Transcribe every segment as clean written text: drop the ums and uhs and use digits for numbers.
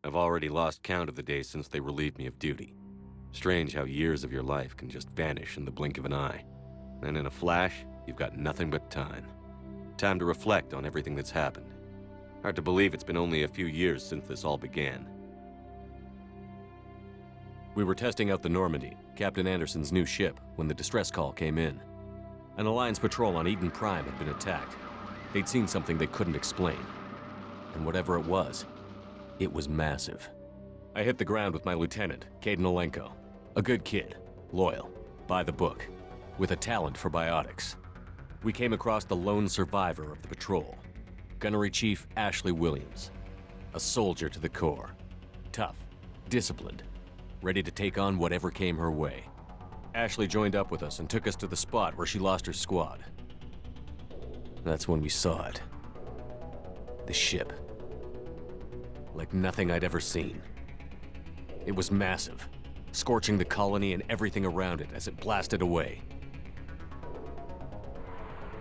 I've already lost count of the days since they relieved me of duty. Strange how years of your life can just vanish in the blink of an eye. And in a flash, you've got nothing but time. Time to reflect on everything that's happened. Hard to believe it's been only a few years since this all began. We were testing out the Normandy, Captain Anderson's new ship, when the distress call came in. An Alliance patrol on Eden Prime had been attacked. They'd seen something they couldn't explain. And whatever it was massive. I hit the ground with my lieutenant, Kaidan Alenko. A good kid, loyal, by the book, with a talent for biotics. We came across the lone survivor of the patrol, Gunnery Chief Ashley Williams. A soldier to the core. Tough, disciplined, ready to take on whatever came her way. Ashley joined up with us and took us to the spot where she lost her squad. That's when we saw it. The ship. Like nothing I'd ever seen. It was massive, scorching the colony and everything around it as it blasted away.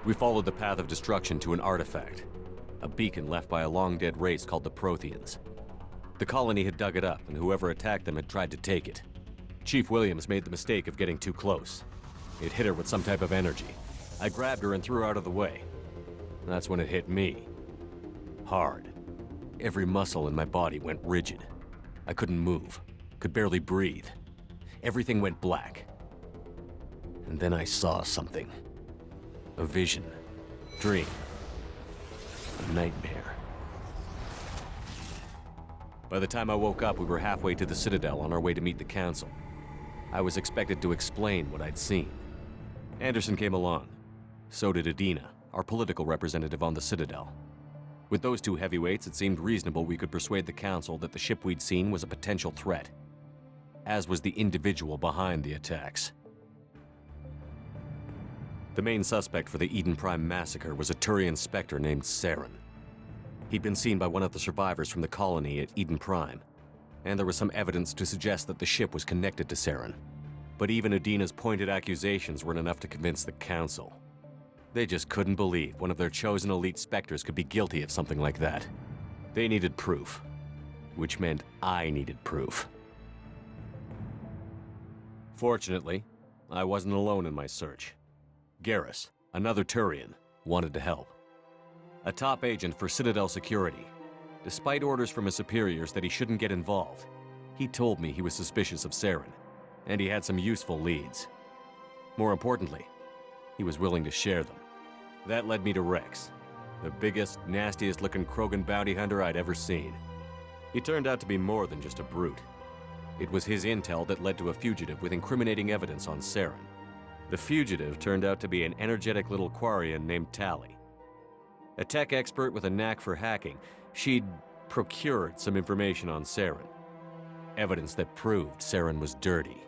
We followed the path of destruction to an artifact, a beacon left by a long-dead race called the Protheans. The colony had dug it up, and whoever attacked them had tried to take it. Chief Williams made the mistake of getting too close. It hit her with some type of energy. I grabbed her and threw her out of the way. That's when it hit me. Hard. Every muscle in my body went rigid. I couldn't move, could barely breathe. Everything went black. And then I saw something. A vision. Dream. A nightmare. By the time I woke up, we were halfway to the Citadel on our way to meet the Council. I was expected to explain what I'd seen. Anderson came along. So did Adina, our political representative on the Citadel. With those two heavyweights, it seemed reasonable we could persuade the Council that the ship we'd seen was a potential threat, as was the individual behind the attacks. The main suspect for the Eden Prime massacre was a Turian Spectre named Saren. He'd been seen by one of the survivors from the colony at Eden Prime, and there was some evidence to suggest that the ship was connected to Saren. But even Adina's pointed accusations weren't enough to convince the Council. They just couldn't believe one of their chosen elite Spectres could be guilty of something like that. They needed proof, which meant I needed proof. Fortunately, I wasn't alone in my search. Garrus, another Turian, wanted to help. A top agent for Citadel Security. Despite orders from his superiors that he shouldn't get involved, he told me he was suspicious of Saren, and he had some useful leads. More importantly, he was willing to share them. That led me to Rex, the biggest, nastiest-looking Krogan bounty hunter I'd ever seen. He turned out to be more than just a brute. It was his intel that led to a fugitive with incriminating evidence on Saren. The fugitive turned out to be an energetic little Quarian named Tali. A tech expert with a knack for hacking, she'd procured some information on Saren. Evidence that proved Saren was dirty.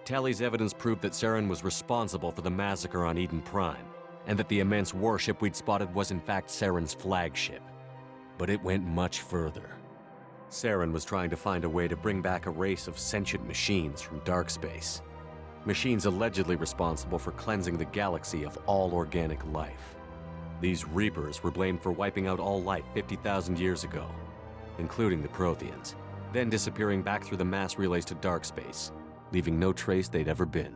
Tali's evidence proved that Saren was responsible for the massacre on Eden Prime, and that the immense warship we'd spotted was in fact Saren's flagship. But it went much further. Saren was trying to find a way to bring back a race of sentient machines from dark space. Machines allegedly responsible for cleansing the galaxy of all organic life. These Reapers were blamed for wiping out all life 50,000 years ago, including the Protheans, then disappearing back through the mass relays to dark space, leaving no trace they'd ever been.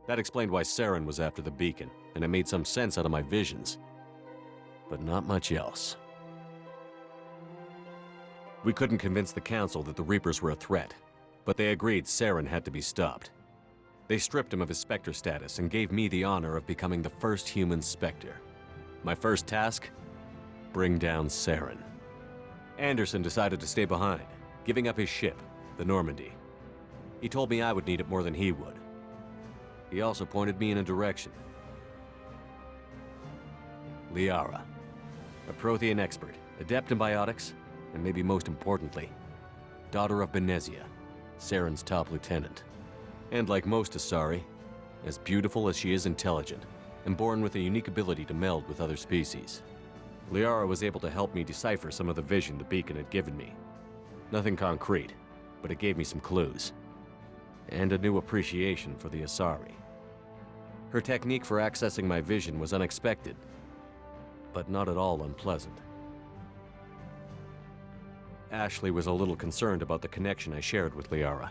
That explained why Saren was after the beacon, and it made some sense out of my visions. But not much else. We couldn't convince the Council that the Reapers were a threat, but they agreed Saren had to be stopped. They stripped him of his Spectre status and gave me the honor of becoming the first human Spectre. My first task? Bring down Saren. Anderson decided to stay behind, giving up his ship, the Normandy. He told me I would need it more than he would. He also pointed me in a direction. Liara, a Prothean expert, adept in biotics, and maybe most importantly, daughter of Benezia, Saren's top lieutenant. And like most Asari, as beautiful as she is intelligent, and born with a unique ability to meld with other species. Liara was able to help me decipher some of the vision the beacon had given me. Nothing concrete, but it gave me some clues. And a new appreciation for the Asari. Her technique for accessing my vision was unexpected, but not at all unpleasant. Ashley was a little concerned about the connection I shared with Liara.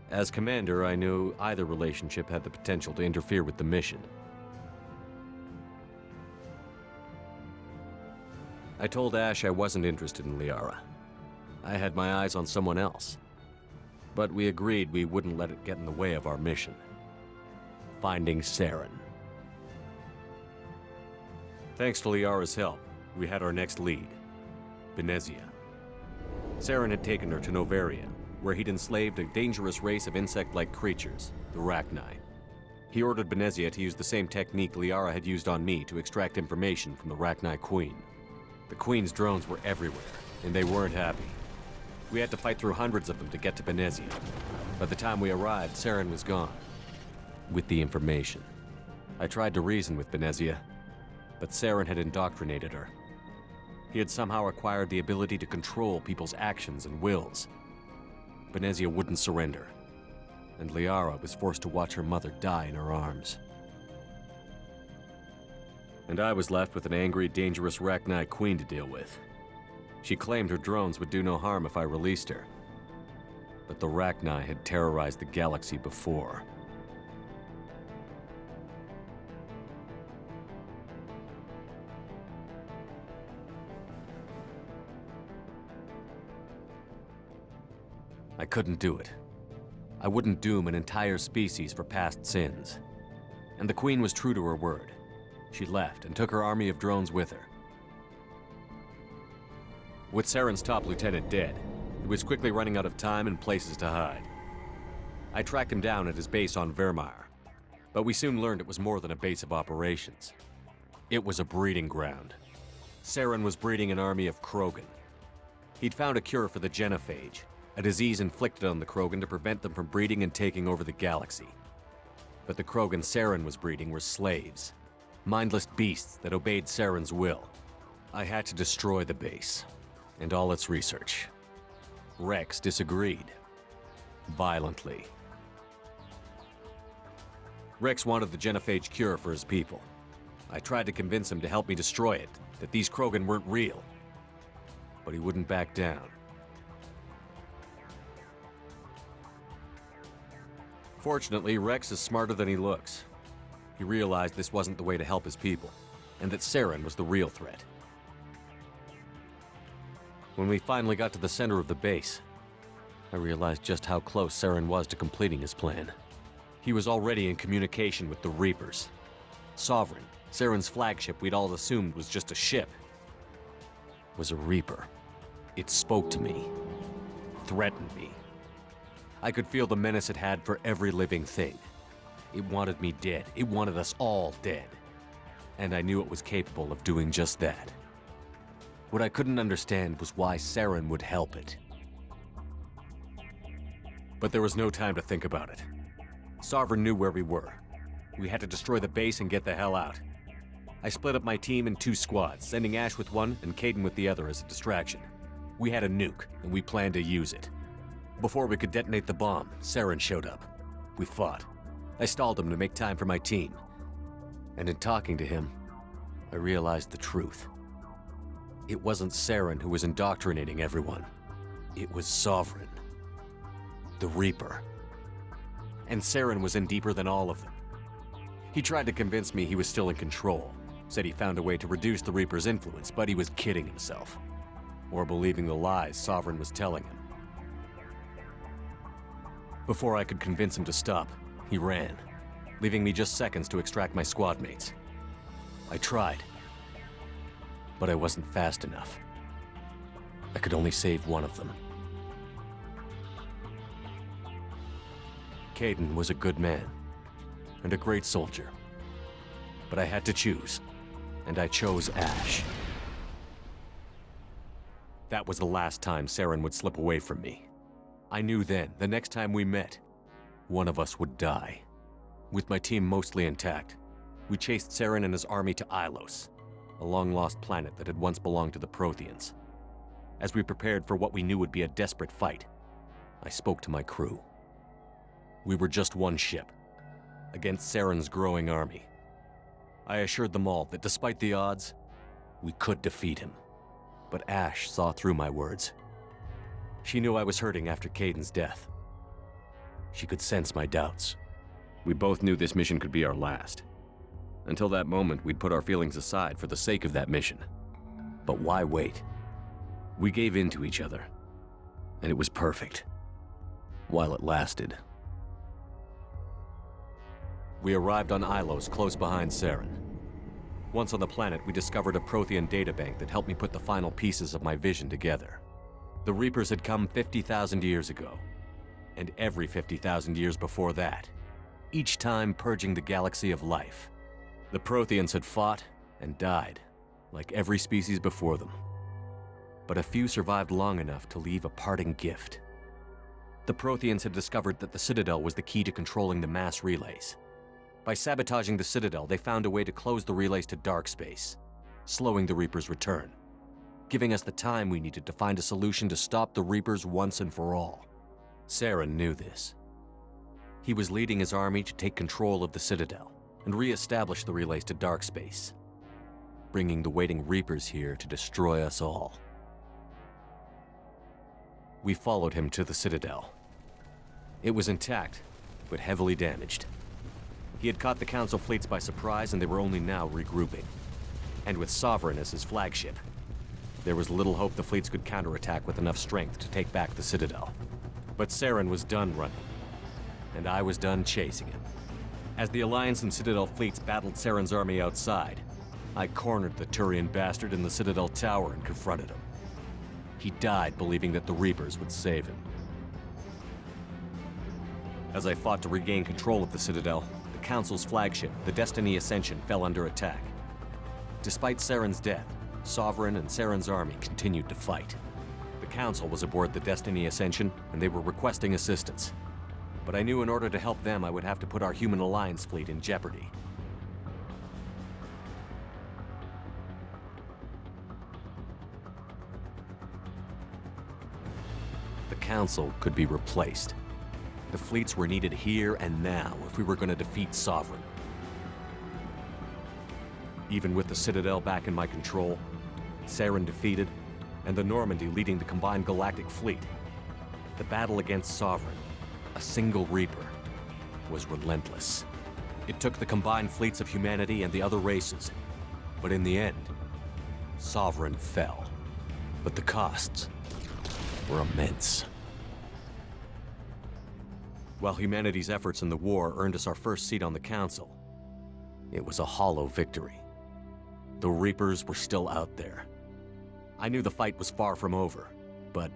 As commander, I knew either relationship had the potential to interfere with the mission. I told Ash I wasn't interested in Liara. I had my eyes on someone else. But we agreed we wouldn't let it get in the way of our mission. Finding Saren. Thanks to Liara's help, we had our next lead, Benezia. Saren had taken her to Noveria, where he'd enslaved a dangerous race of insect-like creatures, the Rachni. He ordered Benezia to use the same technique Liara had used on me to extract information from the Rachni Queen. The Queen's drones were everywhere, and they weren't happy. We had to fight through hundreds of them to get to Benezia. By the time we arrived, Saren was gone. With the information. I tried to reason with Benezia, but Saren had indoctrinated her. He had somehow acquired the ability to control people's actions and wills. Benezia wouldn't surrender, and Liara was forced to watch her mother die in her arms. And I was left with an angry, dangerous Rachni Queen to deal with. She claimed her drones would do no harm if I released her. But the Rachni had terrorized the galaxy before. I couldn't do it. I wouldn't doom an entire species for past sins. And the Queen was true to her word. She left and took her army of drones with her. With Saren's top lieutenant dead, he was quickly running out of time and places to hide. I tracked him down at his base on Vermeer, but we soon learned it was more than a base of operations. It was a breeding ground. Saren was breeding an army of Krogan. He'd found a cure for the genophage, a disease inflicted on the Krogan to prevent them from breeding and taking over the galaxy. But the Krogan Saren was breeding were slaves, mindless beasts that obeyed Saren's will. I had to destroy the base, and all its research. Rex disagreed. Violently. Rex wanted the genophage cure for his people. I tried to convince him to help me destroy it, that these Krogan weren't real. But he wouldn't back down. Fortunately, Rex is smarter than he looks. He realized this wasn't the way to help his people, and that Saren was the real threat. When we finally got to the center of the base, I realized just how close Saren was to completing his plan. He was already in communication with the Reapers. Sovereign, Saren's flagship we'd all assumed was just a ship, was a Reaper. It spoke to me, threatened me. I could feel the menace it had for every living thing. It wanted me dead. It wanted us all dead. And I knew it was capable of doing just that. What I couldn't understand was why Saren would help it. But there was no time to think about it. Sovereign knew where we were. We had to destroy the base and get the hell out. I split up my team in 2 squads, sending Ash with one and Kaidan with the other as a distraction. We had a nuke, and we planned to use it. Before we could detonate the bomb, Saren showed up. We fought. I stalled him to make time for my team. And in talking to him, I realized the truth. It wasn't Saren who was indoctrinating everyone. It was Sovereign. The Reaper. And Saren was in deeper than all of them. He tried to convince me he was still in control. Said he found a way to reduce the Reaper's influence, but he was kidding himself. Or believing the lies Sovereign was telling him. Before I could convince him to stop, he ran, leaving me just seconds to extract my squad mates. I tried, but I wasn't fast enough. I could only save one of them. Kaidan was a good man, and a great soldier. But I had to choose, and I chose Ash. That was the last time Saren would slip away from me. I knew then, the next time we met, one of us would die. With my team mostly intact, we chased Saren and his army to Ilos, a long-lost planet that had once belonged to the Protheans. As we prepared for what we knew would be a desperate fight, I spoke to my crew. We were just one ship, against Saren's growing army. I assured them all that despite the odds, we could defeat him. But Ash saw through my words. She knew I was hurting after Kaiden's death. She could sense my doubts. We both knew this mission could be our last. Until that moment, we'd put our feelings aside for the sake of that mission. But why wait? We gave in to each other, and it was perfect. While it lasted. We arrived on Ilos, close behind Saren. Once on the planet, we discovered a Prothean databank that helped me put the final pieces of my vision together. The Reapers had come 50,000 years ago, and every 50,000 years before that, each time purging the galaxy of life. The Protheans had fought and died, like every species before them. But a few survived long enough to leave a parting gift. The Protheans had discovered that the Citadel was the key to controlling the mass relays. By sabotaging the Citadel, they found a way to close the relays to dark space, slowing the Reapers' return, giving us the time we needed to find a solution to stop the Reapers once and for all. Saren knew this. He was leading his army to take control of the Citadel and re-establish the relays to dark space, bringing the waiting Reapers here to destroy us all. We followed him to the Citadel. It was intact, but heavily damaged. He had caught the Council fleets by surprise, and they were only now regrouping. And with Sovereign as his flagship, there was little hope the fleets could counterattack with enough strength to take back the Citadel. But Saren was done running, and I was done chasing him. As the Alliance and Citadel fleets battled Saren's army outside, I cornered the Turian bastard in the Citadel tower and confronted him. He died believing that the Reapers would save him. As I fought to regain control of the Citadel, the Council's flagship, the Destiny Ascension, fell under attack. Despite Saren's death, Sovereign and Saren's army continued to fight. The Council was aboard the Destiny Ascension, and they were requesting assistance. But I knew in order to help them, I would have to put our Human Alliance fleet in jeopardy. The Council could be replaced. The fleets were needed here and now if we were going to defeat Sovereign. Even with the Citadel back in my control, Saren defeated, and the Normandy leading the combined galactic fleet, the battle against Sovereign, a single Reaper, was relentless. It took the combined fleets of humanity and the other races, but in the end, Sovereign fell. But the costs were immense. While humanity's efforts in the war earned us our first seat on the Council, it was a hollow victory. The Reapers were still out there. I knew the fight was far from over, but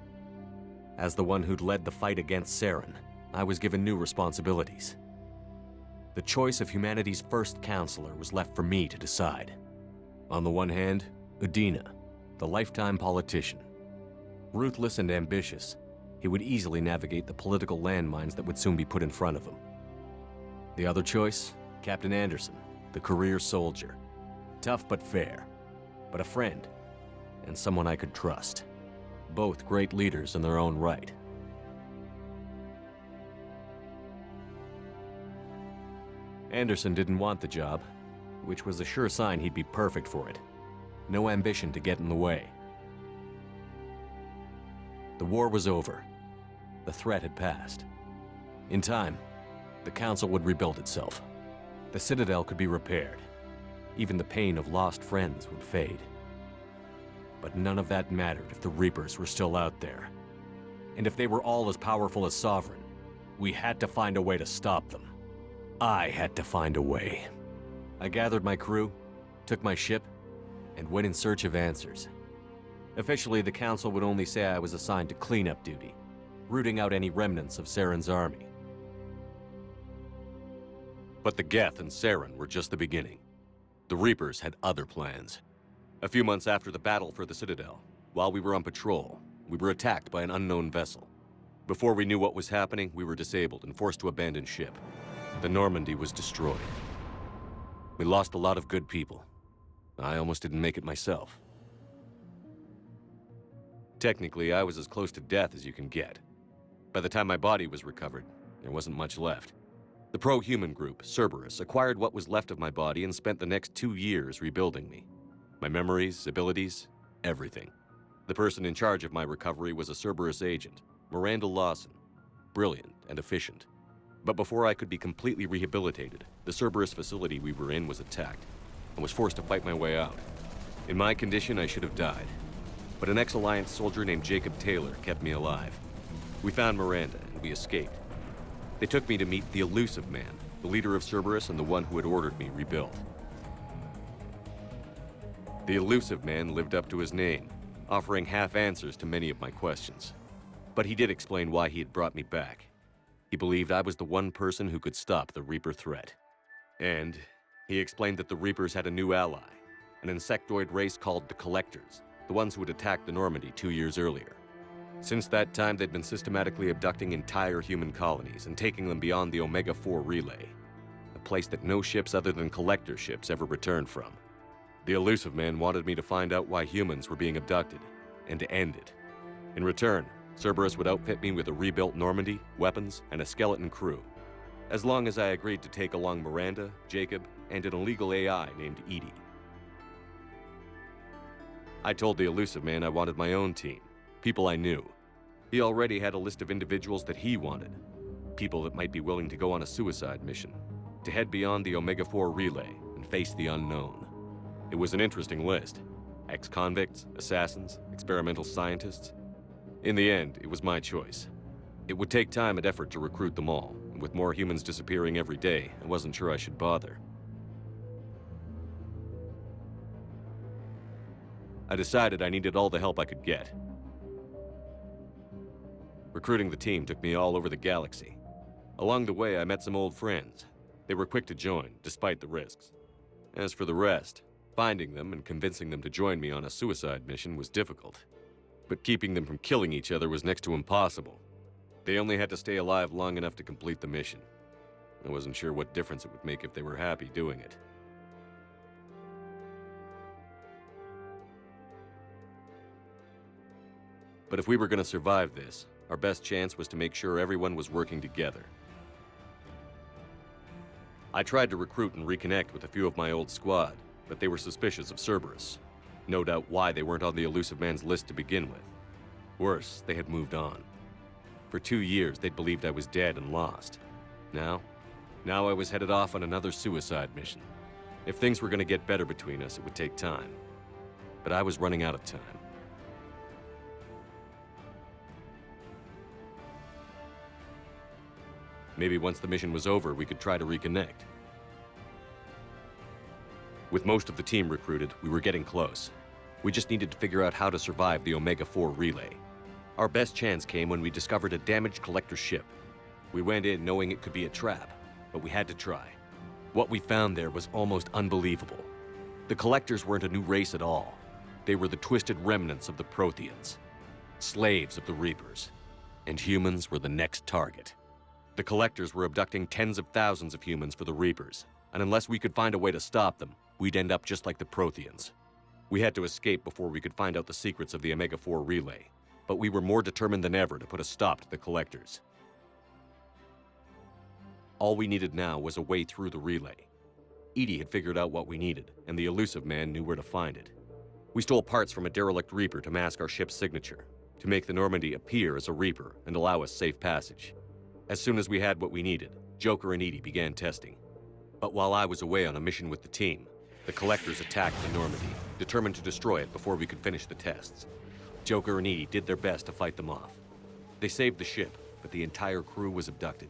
as the one who'd led the fight against Saren, I was given new responsibilities. The choice of humanity's first counselor was left for me to decide. On the one hand, Udina, the lifetime politician. Ruthless and ambitious, he would easily navigate the political landmines that would soon be put in front of him. The other choice, Captain Anderson, the career soldier. Tough but fair, but a friend, and someone I could trust. Both great leaders in their own right. Anderson didn't want the job, which was a sure sign he'd be perfect for it. No ambition to get in the way. The war was over. The threat had passed. In time, the Council would rebuild itself. The Citadel could be repaired. Even the pain of lost friends would fade. But none of that mattered if the Reapers were still out there. And if they were all as powerful as Sovereign, we had to find a way to stop them. I had to find a way. I gathered my crew, took my ship, and went in search of answers. Officially, the Council would only say I was assigned to cleanup duty, rooting out any remnants of Saren's army. But the Geth and Saren were just the beginning. The Reapers had other plans. A few months after the battle for the Citadel, while we were on patrol, we were attacked by an unknown vessel. Before we knew what was happening, we were disabled and forced to abandon ship. The Normandy was destroyed. We lost a lot of good people. I almost didn't make it myself. Technically, I was as close to death as you can get. By the time my body was recovered, there wasn't much left. The pro-human group, Cerberus, acquired what was left of my body and spent the next 2 years rebuilding me. My memories, abilities, everything. The person in charge of my recovery was a Cerberus agent, Miranda Lawson. Brilliant and efficient. But before I could be completely rehabilitated, the Cerberus facility we were in was attacked. I was forced to fight my way out. In my condition, I should have died. But an ex-Alliance soldier named Jacob Taylor kept me alive. We found Miranda, and we escaped. They took me to meet the Elusive Man, the leader of Cerberus and the one who had ordered me rebuilt. The Elusive Man lived up to his name, offering half answers to many of my questions. But he did explain why he had brought me back. He believed I was the one person who could stop the Reaper threat. And he explained that the Reapers had a new ally, an insectoid race called the Collectors, the ones who had attacked the Normandy 2 years earlier. Since that time, they'd been systematically abducting entire human colonies and taking them beyond the Omega-4 relay, a place that no ships other than Collector ships ever returned from. The Elusive Man wanted me to find out why humans were being abducted, and to end it. In return, Cerberus would outfit me with a rebuilt Normandy, weapons, and a skeleton crew, as long as I agreed to take along Miranda, Jacob, and an illegal AI named Edie. I told the Elusive Man I wanted my own team, people I knew. He already had a list of individuals that he wanted, people that might be willing to go on a suicide mission, to head beyond the Omega-4 relay and face the unknown. It was an interesting list. Ex-convicts, assassins, experimental scientists. In the end, it was my choice. It would take time and effort to recruit them all, and with more humans disappearing every day, I wasn't sure I should bother. I decided I needed all the help I could get. Recruiting the team took me all over the galaxy. Along the way, I met some old friends. They were quick to join, despite the risks. As for the rest, finding them and convincing them to join me on a suicide mission was difficult. But keeping them from killing each other was next to impossible. They only had to stay alive long enough to complete the mission. I wasn't sure what difference it would make if they were happy doing it. But if we were going to survive this, our best chance was to make sure everyone was working together. I tried to recruit and reconnect with a few of my old squad, but they were suspicious of Cerberus. No doubt why they weren't on the Elusive Man's list to begin with. Worse, they had moved on. For 2 years, they'd believed I was dead and lost. Now I was headed off on another suicide mission. If things were going to get better between us, it would take time. But I was running out of time. Maybe once the mission was over, we could try to reconnect. With most of the team recruited, we were getting close. We just needed to figure out how to survive the Omega-4 relay. Our best chance came when we discovered a damaged Collector ship. We went in knowing it could be a trap, but we had to try. What we found there was almost unbelievable. The Collectors weren't a new race at all. They were the twisted remnants of the Protheans, slaves of the Reapers, and humans were the next target. The Collectors were abducting tens of thousands of humans for the Reapers, and unless we could find a way to stop them, we'd end up just like the Protheans. We had to escape before we could find out the secrets of the Omega-4 relay, but we were more determined than ever to put a stop to the Collectors. All we needed now was a way through the relay. Edie had figured out what we needed, and the Elusive Man knew where to find it. We stole parts from a derelict Reaper to mask our ship's signature, to make the Normandy appear as a Reaper and allow us safe passage. As soon as we had what we needed, Joker and Edie began testing. But while I was away on a mission with the team, the Collectors attacked the Normandy, determined to destroy it before we could finish the tests. Joker and Edie did their best to fight them off. They saved the ship, but the entire crew was abducted,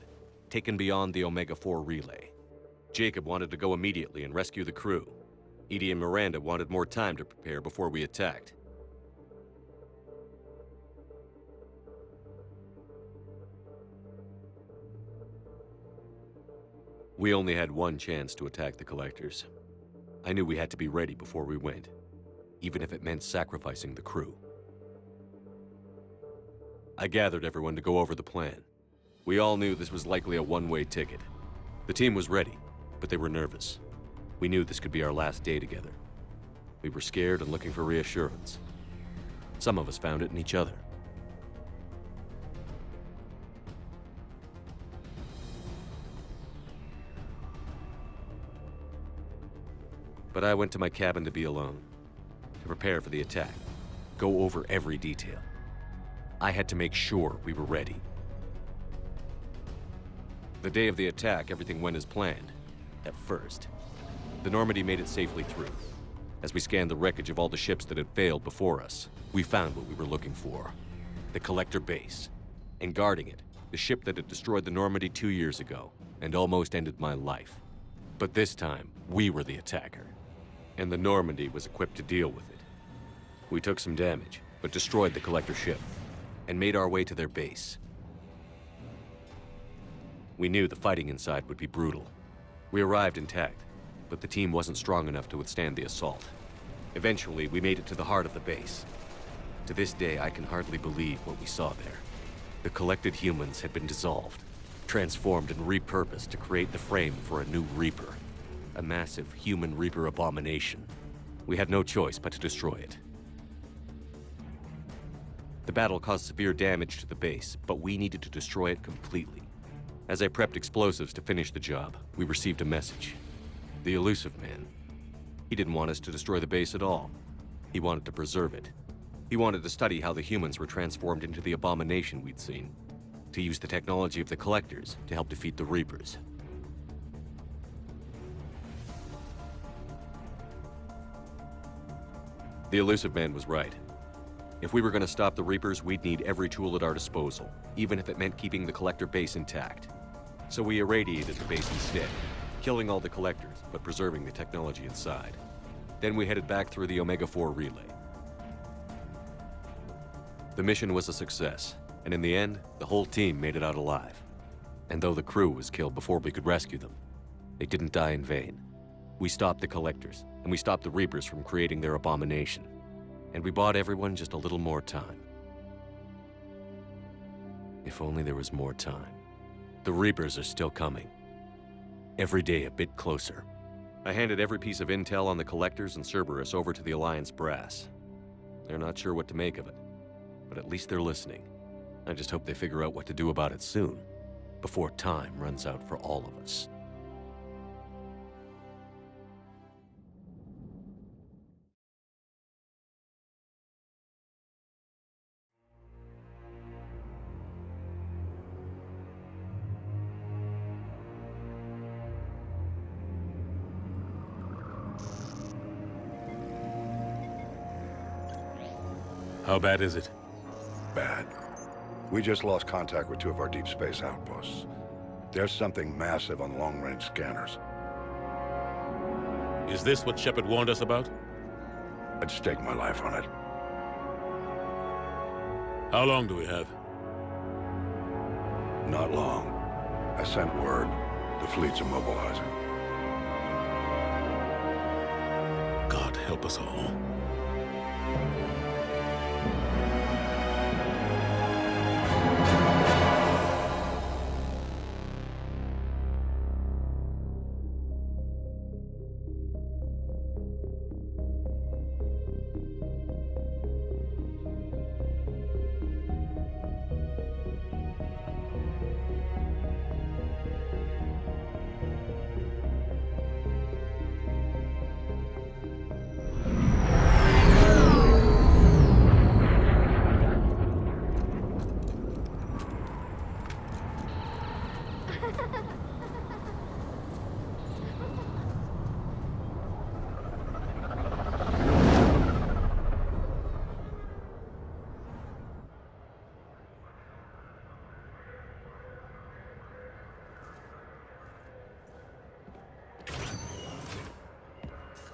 taken beyond the Omega-4 relay. Jacob wanted to go immediately and rescue the crew. Edie and Miranda wanted more time to prepare before we attacked. We only had one chance to attack the Collectors. I knew we had to be ready before we went, even if it meant sacrificing the crew. I gathered everyone to go over the plan. We all knew this was likely a one-way ticket. The team was ready, but they were nervous. We knew this could be our last day together. We were scared and looking for reassurance. Some of us found it in each other. But I went to my cabin to be alone, to prepare for the attack. go over every detail. I had to make sure we were ready. The day of the attack, everything went as planned. At first. The Normandy made it safely through. As we scanned the wreckage of all the ships that had failed before us, we found what we were looking for. The Collector base. And guarding it, the ship that had destroyed the Normandy 2 years ago, and almost ended my life. But this time, we were the attacker. And the Normandy was equipped to deal with it. We took some damage, but destroyed the Collector ship, and made our way to their base. We knew the fighting inside would be brutal. We arrived intact, but the team wasn't strong enough to withstand the assault. Eventually, we made it to the heart of the base. To this day, I can hardly believe what we saw there. The collected humans had been dissolved, transformed and repurposed to create the frame for a new Reaper. A massive human Reaper abomination. We had no choice but to destroy it. The battle caused severe damage to the base, but we needed to destroy it completely. As I prepped explosives to finish the job, we received a message. The Illusive Man. He didn't want us to destroy the base at all. He wanted to preserve it. He wanted to study how the humans were transformed into the abomination we'd seen. To use the technology of the Collectors to help defeat the Reapers. The Illusive Man was right. If we were going to stop the Reapers, we'd need every tool at our disposal, even if it meant keeping the Collector base intact. So we irradiated the base instead, killing all the Collectors, but preserving the technology inside. Then we headed back through the Omega-4 relay. The mission was a success, and in the end, the whole team made it out alive. And though the crew was killed before we could rescue them, they didn't die in vain. We stopped the Collectors, and we stopped the Reapers from creating their abomination. And we bought everyone just a little more time. If only there was more time. The Reapers are still coming. Every day a bit closer. I handed every piece of intel on the Collectors and Cerberus over to the Alliance brass. They're not sure what to make of it, but at least they're listening. I just hope they figure out what to do about it soon, before time runs out for all of us. How bad is it? Bad. We just lost contact with 2 of our deep space outposts. There's something massive on long-range scanners. Is this what Shepard warned us about? I'd stake my life on it. How long do we have? Not long. I sent word. The fleet's immobilizing. God help us all.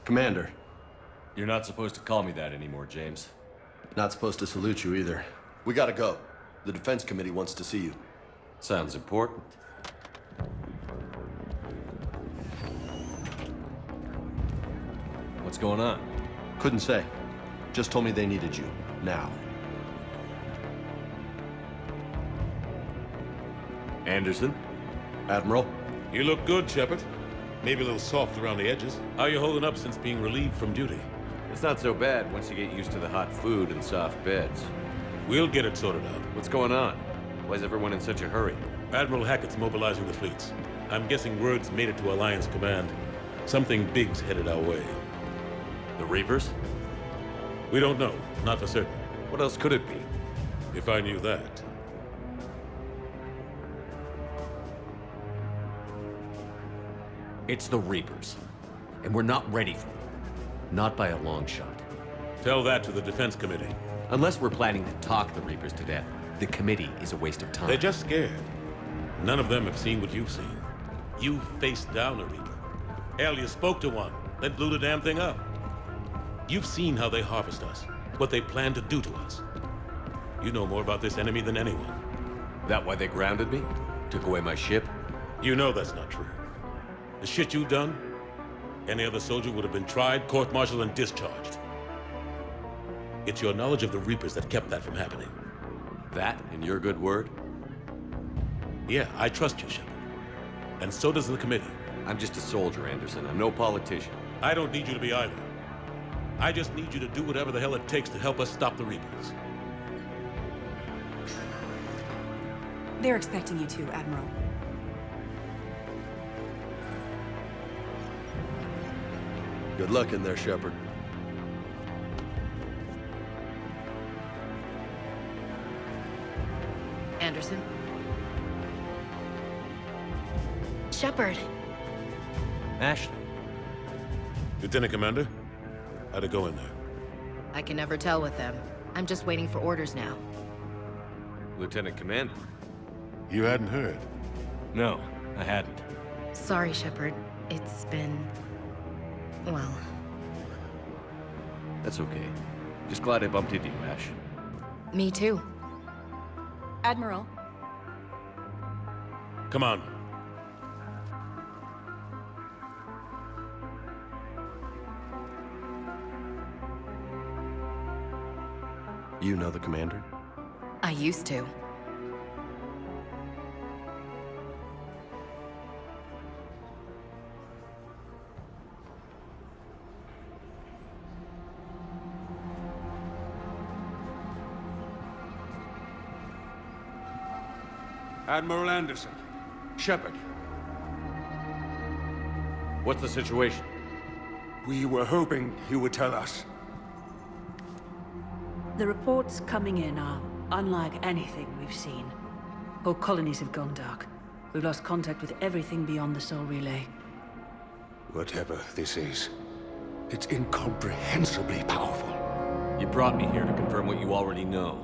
Commander. You're not supposed to call me that anymore, James. Not supposed to salute you either. We gotta go. The Defense Committee wants to see you. Sounds important. What's going on? Couldn't say. Just told me they needed you. Now. Anderson? Admiral? You look good, Shepard. Maybe a little soft around the edges. How you holding up since being relieved from duty? It's not so bad once you get used to the hot food and soft beds. We'll get it sorted out. What's going on? Why is everyone in such a hurry? Admiral Hackett's mobilizing the fleets. I'm guessing word's made it to Alliance Command. Something big's headed our way. The Reapers? We don't know. Not for certain. What else could it be? If I knew that. It's the Reapers. And we're not ready for them. Not by a long shot. Tell that to the Defense Committee. Unless we're planning to talk the Reapers to death, the committee is a waste of time. They're just scared. None of them have seen what you've seen. You faced down a Reaper. Hell, you spoke to one, then blew the damn thing up. You've seen how they harvest us, what they plan to do to us. You know more about this enemy than anyone. That why they grounded me? Took away my ship? You know that's not true. The shit you've done, any other soldier would have been tried, court-martialed, and discharged. It's your knowledge of the Reapers that kept that from happening. That, in your good word? Yeah, I trust you, Shepard. And so does the committee. I'm just a soldier, Anderson. I'm no politician. I don't need you to be either. I just need you to do whatever the hell it takes to help us stop the Reapers. They're expecting you to, Admiral. Good luck in there, Shepard. Anderson? Shepard. Ashley. Lieutenant Commander, how'd it go in there? I can never tell with them. I'm just waiting for orders now. Lieutenant Commander. You hadn't heard. No, I hadn't. Sorry, Shepard. It's been... well... That's okay. Just glad I bumped into you, Ash. Me too. Admiral, Come on. You know the commander? I used to. Admiral Anderson. Shepard. What's the situation? We were hoping you would tell us. The reports coming in are unlike anything we've seen. Whole colonies have gone dark. We've lost contact with everything beyond the Soul Relay. Whatever this is, it's incomprehensibly powerful. You brought me here to confirm what you already know.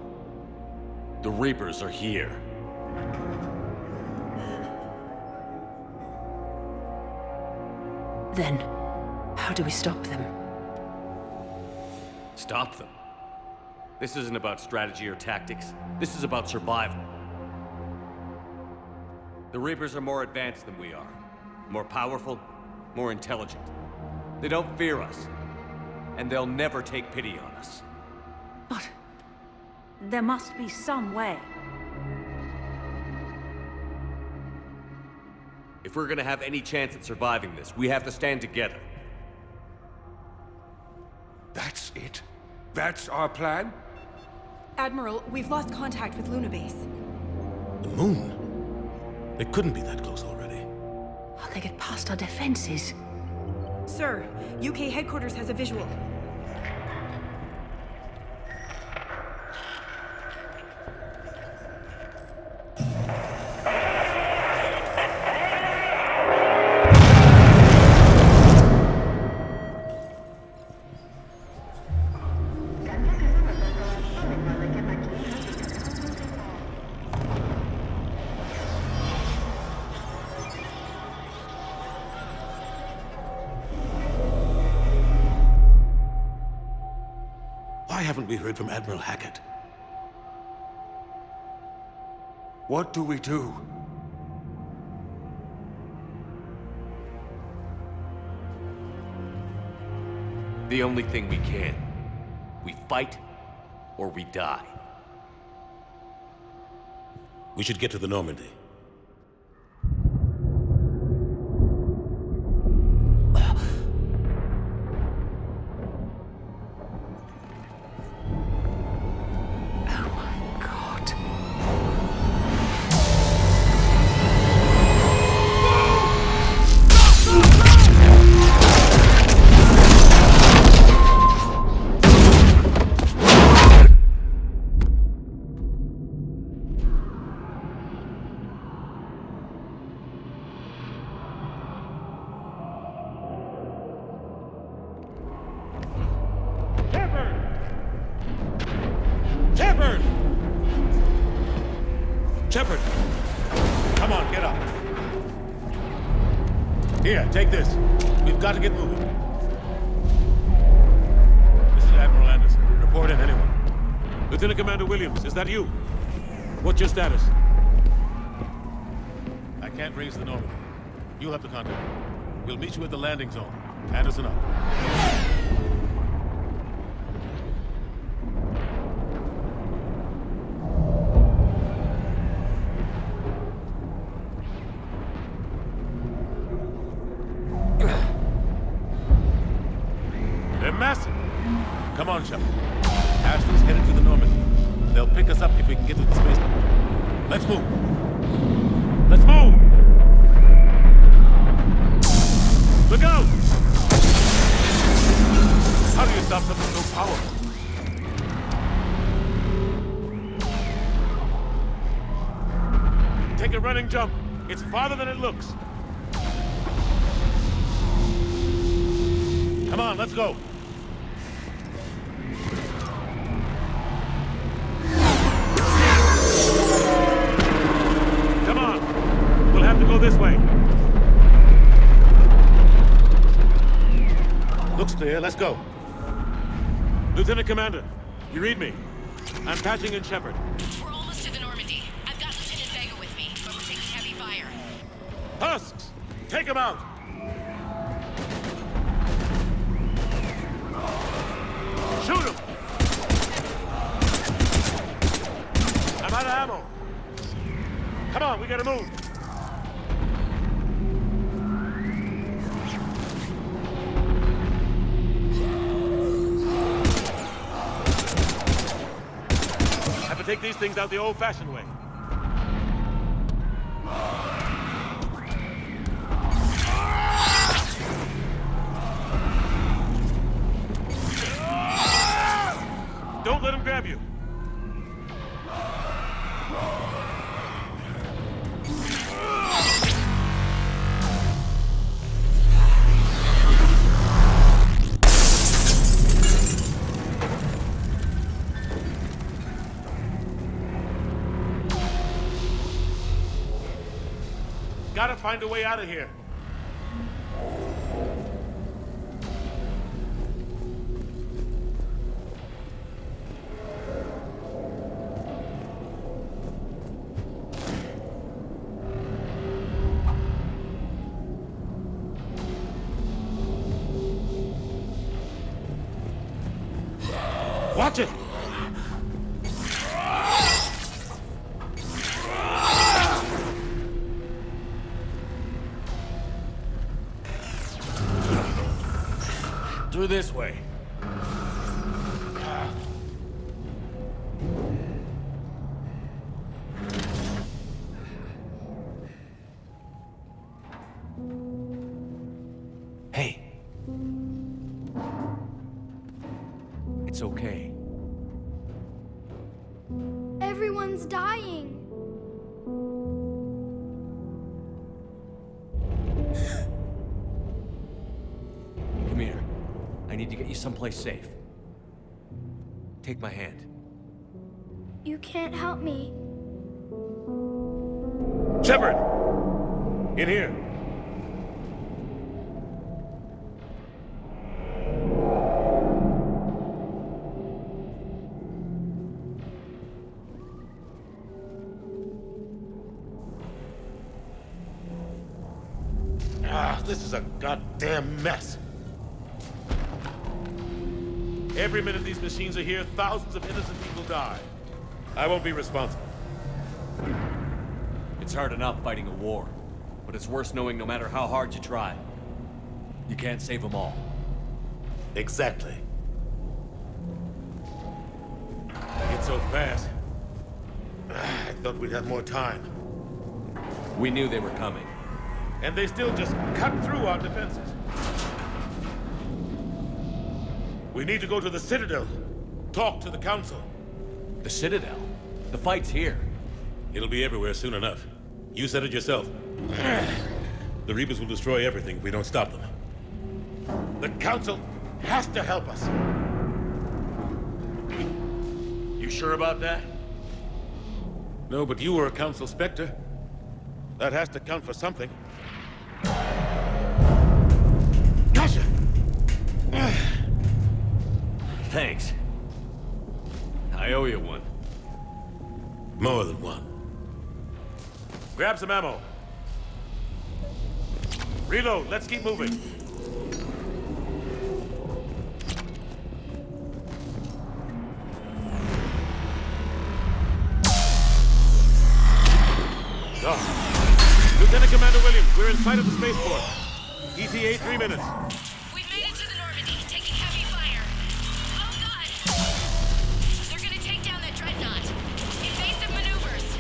The Reapers are here. Then, how do we stop them? Stop them. This isn't about strategy or tactics. This is about survival. The Reapers are more advanced than we are. More powerful, more intelligent. They don't fear us. And they'll never take pity on us. But... there must be some way. If we're gonna have any chance at surviving this, we have to stand together. That's it? That's our plan? Admiral, we've lost contact with Luna Base. The moon? They couldn't be that close already. How'd they get past our defenses? Sir, UK headquarters has a visual. Why haven't we heard from Admiral Hackett? What do we do? The only thing we can. We fight, or we die. We should get to the Normandy. Shepard! Shepard! Come on, get up. Here, take this. We've got to get moving. This is Admiral Anderson. Report in, anyone. Lieutenant Commander Williams, is that you? What's your status? I can't raise the Normandy. You'll have to contact me. We'll meet you at the landing zone. Anderson out. They're massive. Come on, Shepard. Ashley's headed to the Normandy. They'll pick us up if we can get to the spaceport. Let's move. Let's move! Look out! How do you stop something so powerful? Take a running jump. It's farther than it looks. Come on, let's go. Come on. We'll have to go this way. Looks clear. Let's go. Lieutenant Commander, you read me? I'm patching in Shepard. We're almost to the Normandy. I've got Lieutenant Vega with me, but we're taking heavy fire. Husks! Take him out! Shoot him! I'm out of ammo. Come on, we gotta move. Have to take these things out the old-fashioned way. Don't let him grab you. Gotta find a way out of here. Watch it! Through this way. Hey. It's okay. Everyone's dying. Come here. I need to get you someplace safe. Take my hand. You can't help me. Shepard! In here. This is a goddamn mess. Every minute these machines are here, thousands of innocent people die. I won't be responsible. It's hard enough fighting a war, but it's worse knowing no matter how hard you try, you can't save them all. Exactly. It's so fast. I thought we'd have more time. We knew they were coming. And they still just cut through our defenses. We need to go to the Citadel. Talk to the Council. The Citadel? The fight's here. It'll be everywhere soon enough. You said it yourself. The Reapers will destroy everything if we don't stop them. The Council has to help us. You sure about that? No, but you were a Council Spectre. That has to count for something. Gotcha! Thanks. I owe you one. More than one. Grab some ammo. Reload, let's keep moving. Lieutenant Commander Williams, we're in sight of the spaceport. ETA 3 minutes. We've made it to the Normandy, taking heavy fire. Oh god! They're gonna take down that dreadnought. Invasive maneuvers.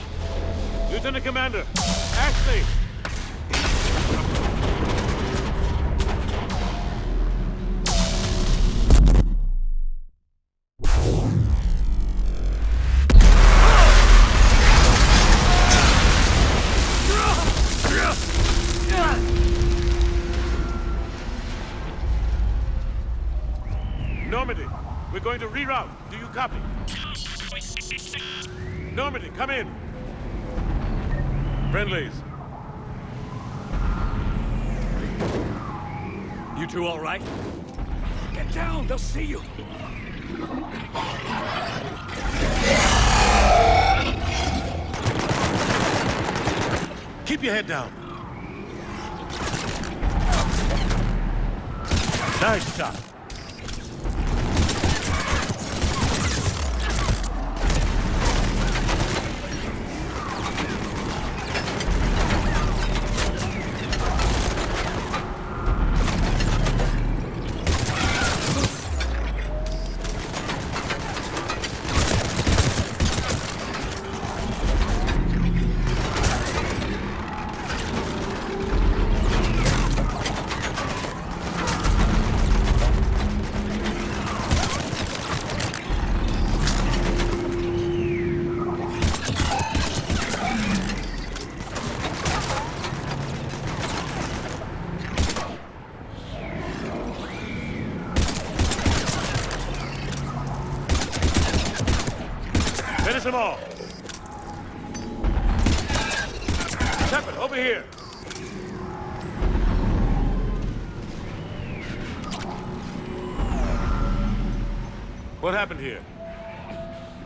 Lieutenant Commander, Ashley! Normandy, we're going to reroute. Do you copy? Normandy, come in. Friendlies. You two all right? Get down, they'll see you. Keep your head down. Nice shot. Finish them all. Shepard, over here. What happened here?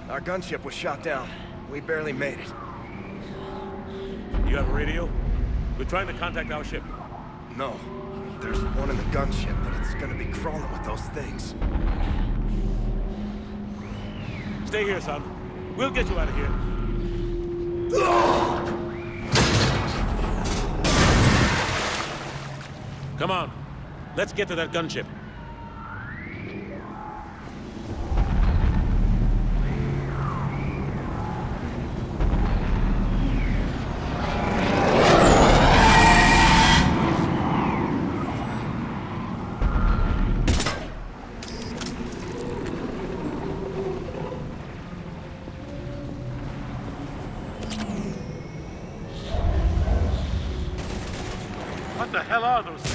Our gunship was shot down. We barely made it. You have a radio? We're trying to contact our ship. No. There's one in the gunship, but it's gonna be crawling with those things. Stay here, son. We'll get you out of here. Come on. Let's get to that gunship. What the hell are those things?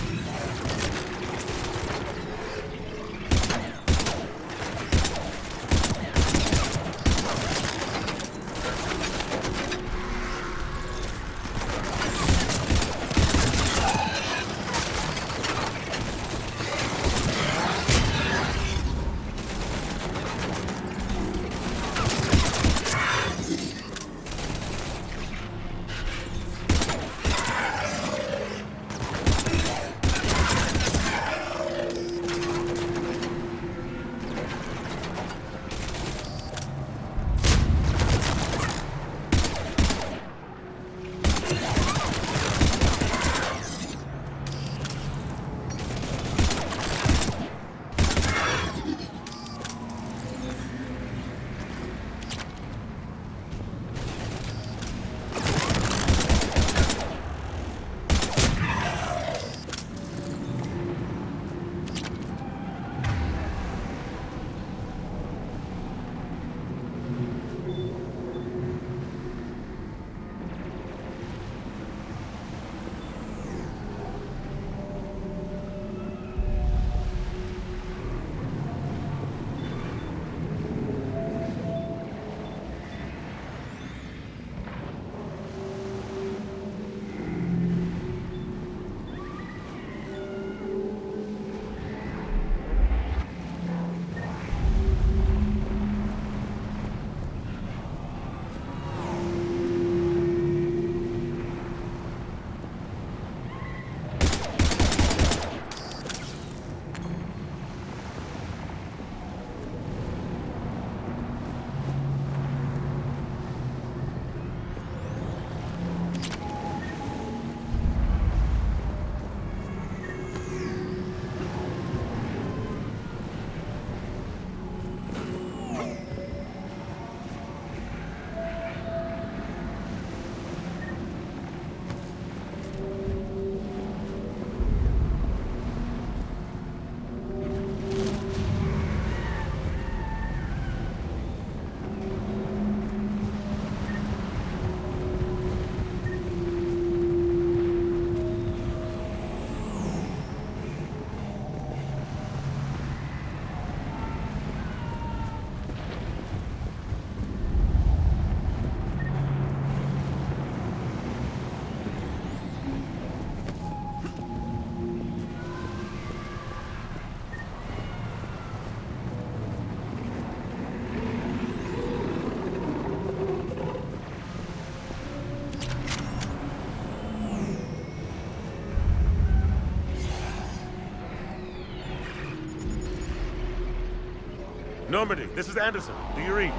Normandy, this is Anderson. Do you read?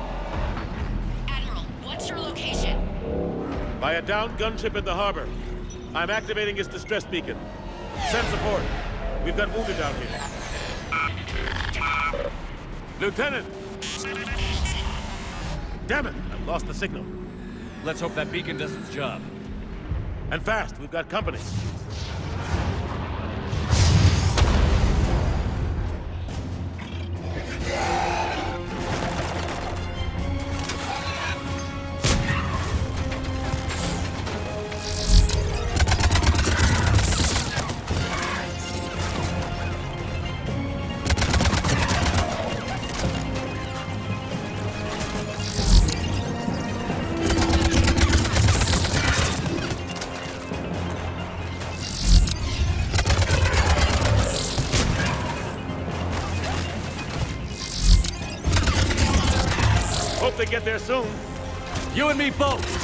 Admiral, what's your location? By a downed gunship in the harbor. I'm activating its distress beacon. Send support. We've got wounded down here. Lieutenant! Damn it! I've lost the signal. Let's hope that beacon does its job. And fast, we've got company. Hope they get there soon. You and me both!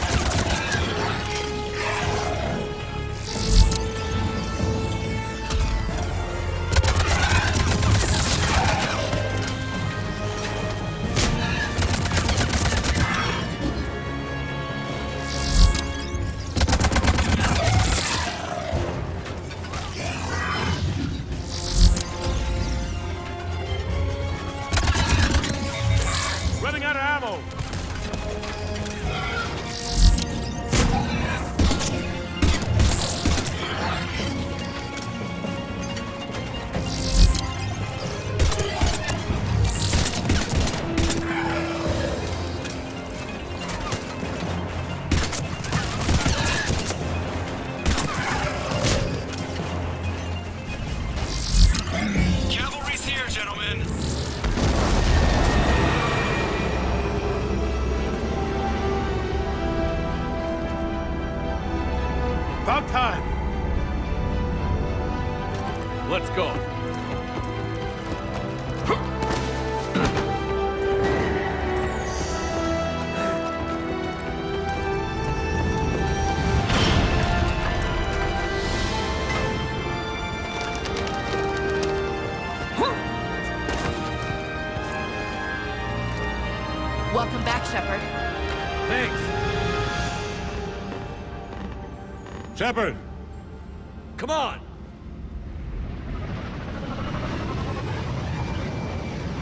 Running out of ammo. Cavalry's here, gentlemen. About time. Let's go. Welcome back, Shepard. Thanks. Shepard! Come on!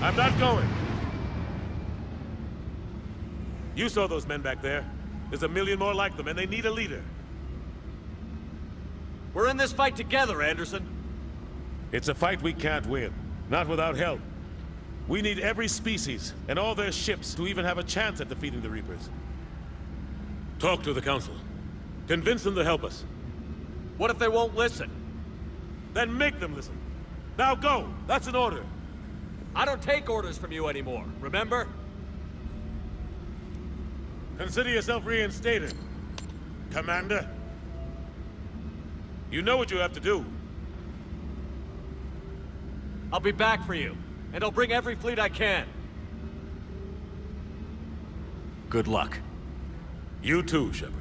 I'm not going. You saw those men back there. There's a million more like them, and they need a leader. We're in this fight together, Anderson. It's a fight we can't win. Not without help. We need every species, and all their ships, to even have a chance at defeating the Reapers. Talk to the Council. Convince them to help us. What if they won't listen? Then make them listen. Now go! That's an order. I don't take orders from you anymore, remember? Consider yourself reinstated, Commander. You know what you have to do. I'll be back for you, and I'll bring every fleet I can. Good luck. You too, Shepard.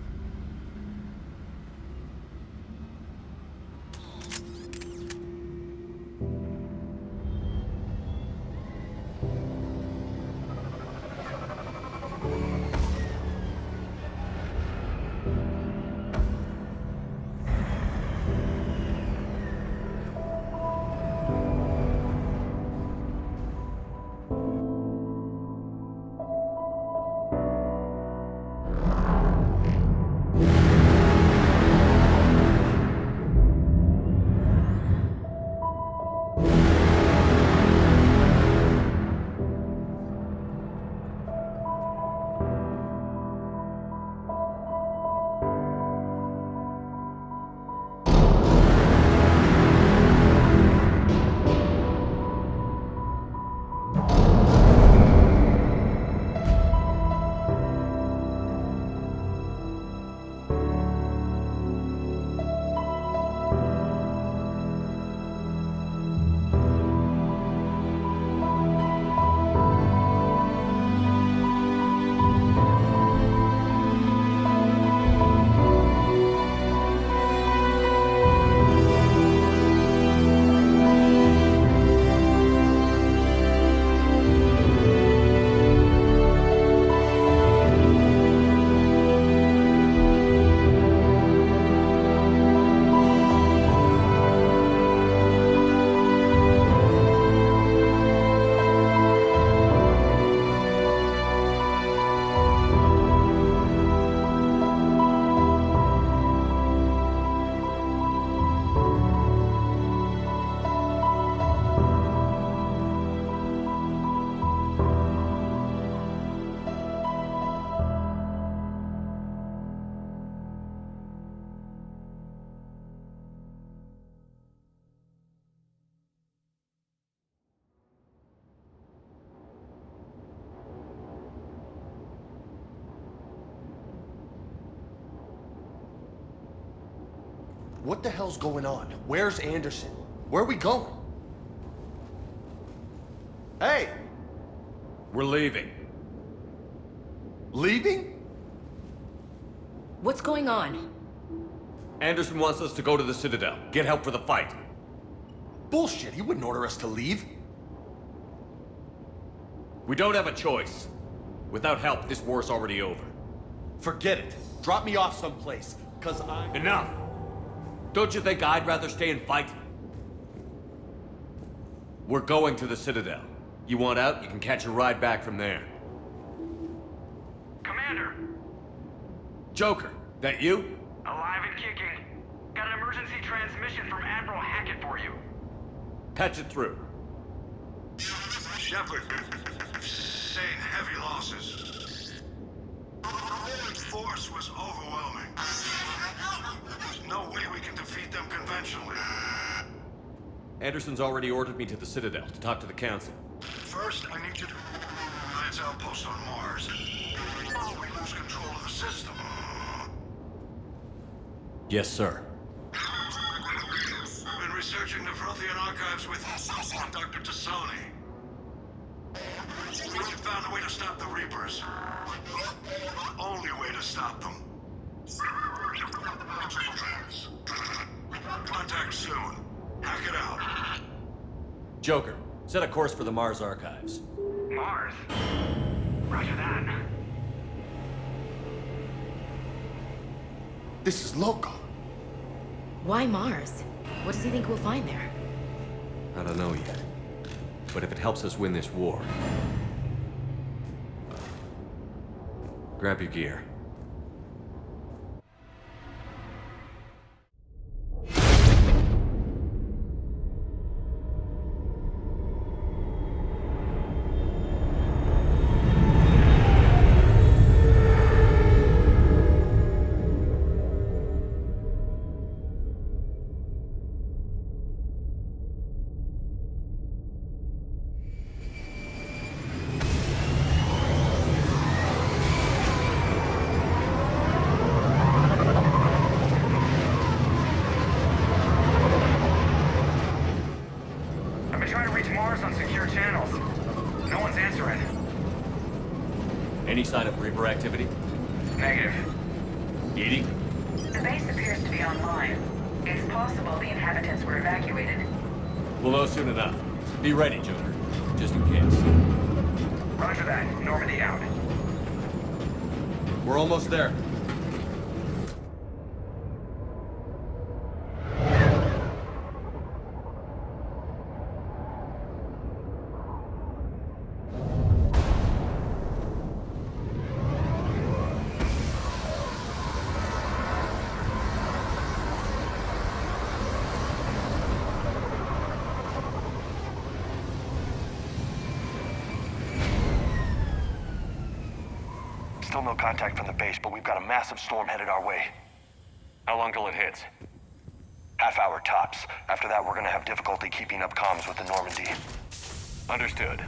What the hell's going on? Where's Anderson? Where are we going? Hey! We're leaving. Leaving? What's going on? Anderson wants us to go to the Citadel. Get help for the fight. Bullshit, he wouldn't order us to leave. We don't have a choice. Without help, this war's already over. Forget it. Drop me off someplace, cause Enough! Don't you think I'd rather stay and fight? We're going to the Citadel. You want out, you can catch a ride back from there. Commander! Joker, that you? Alive and kicking. Got an emergency transmission from Admiral Hackett for you. Patch it through. Shepard, sustained heavy losses. The force was overwhelming. There's no way we can defeat them conventionally. Anderson's already ordered me to the Citadel to talk to the Council. First, I need you to Alliance outpost on Mars. Or we lose control of the system. Yes, sir. I've been researching the Prothean archives with Dr. Tassoni. We found a way to stop the Reapers. The only way to stop them. Contact soon. Hack it out. Joker, set a course for the Mars archives. Mars? Roger that. this is loco. Why Mars? What does he think we'll find there? I don't know yet. But if it helps us win this war... Grab your gear. Any sign of Reaper activity? Negative. Edie? The base appears to be online. It's possible the inhabitants were evacuated. We'll know soon enough. Be ready, Joker. Just in case. Roger that. Normandy out. We're almost there. Still no contact from the base, but we've got a massive storm headed our way. How long till it hits? Half hour tops. After that, we're gonna have difficulty keeping up comms with the Normandy. Understood.